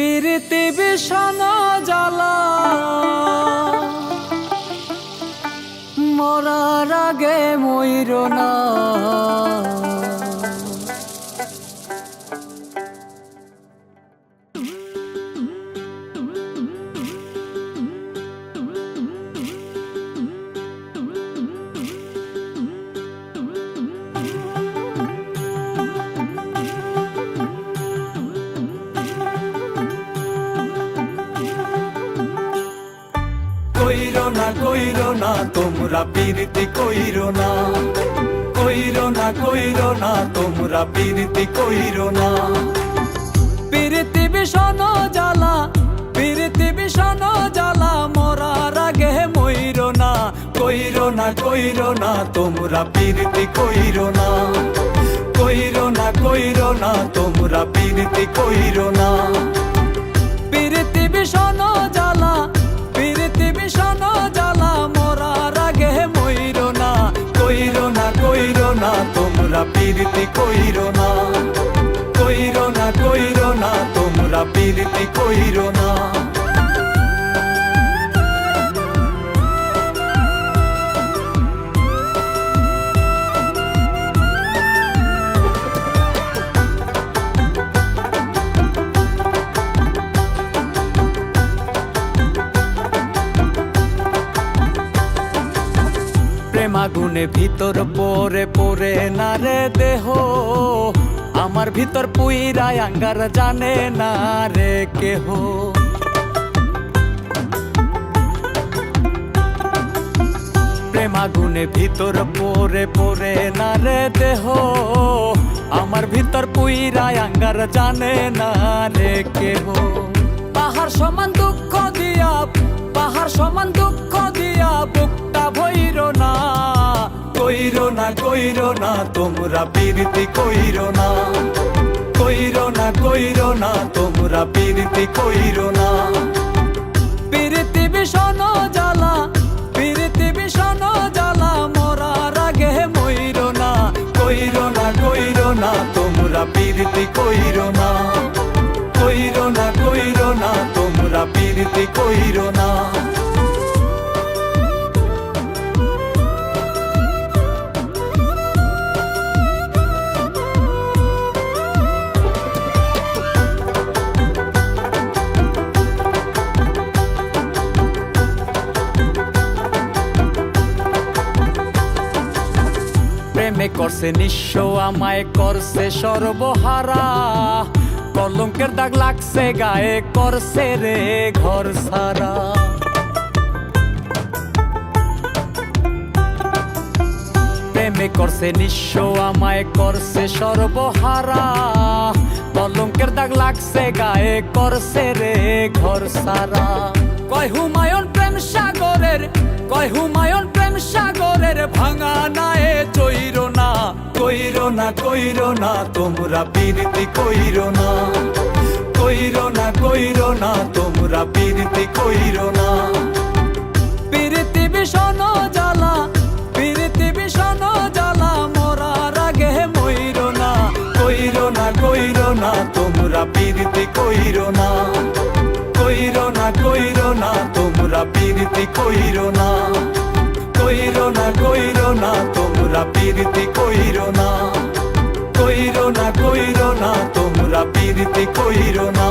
পিরিতি বিষণ জ্বালা মরার আগে মইর না। কইরো না তোমরা পিরিতি কইরো না, কইরো না তোমরা পিরিতি কইরো না। পিরিতি বিষণ জ্বালা, পিরিতি বিষণ জ্বালা মরার আগে মইর না। কইরো না তোমরা পিরিতি কইরো না, কইরো না তোমরা পিরিতি কইরো না। পিরিতি বিষণ জ্বালা, পিরিতি বিষণ জ্বালা মরার আগে মইর না। কইরো না তোমরা পিরিতি কইরো না, কইরো না তোমরা পিরিতি কইরো না। প্রেমাগুনে ভিতর পরে পরে না রে দেহ, আমার ভিতর পুইরাই আঙ্গার জানে না রে কেহ। প্রেমাগুনে ভিতর পরে পরে না রে দেহ, আমার ভিতর পুইরাই আঙ্গার জানে না রে কেহ। পাহাড় সমান দুঃখ দিয়া, পাহাড় সমান দুঃখ দিয়া বুকটা ভইর না। কইরো না তোমরা পিরিতি কইরো না, কইরো না তোমরা পিরিতি কইরো না। পিরিতি বিষণ জ্বালা, পিরিতি বিষণ জ্বালা মরার আগে মইর না। কইরো না তোমরা পিরিতি কইরো না, কইরো না তোমরা পিরিতি কইরো না। প্রেমে করছে নিঃস্ব আমায় করছে সর্বহারা, কলঙ্কের দাগ লাগছে গায়ে করছে রে ঘর সারা। প্রেমে করছে নিঃস্ব আমায় করছে সর্বহারা, কলঙ্কের দাগ লাগছে গায়ে করছে রে ঘর সারা। কয় হুমায়ুন প্রেম সাগরের, কয় হুমায়ুন প্রেম সাগরের ভাঙা নায়ে চইর না। কইরো না তোমরা পিরিতি কইরো না, কইরো না তোমরা পিরিতি কইরো না। পিরিতি বিষণ জ্বালা, পিরিতি বিষণ জ্বালা মরার আগে মইর না। কইরো না তোমরা পিরিতি কইরো না, কইরো না তোমরা পিরিতি কইরো না। কইরো না তোমরা পিরিতি কইরো না, কইরো না তোমরা পিরিতি কইরো না।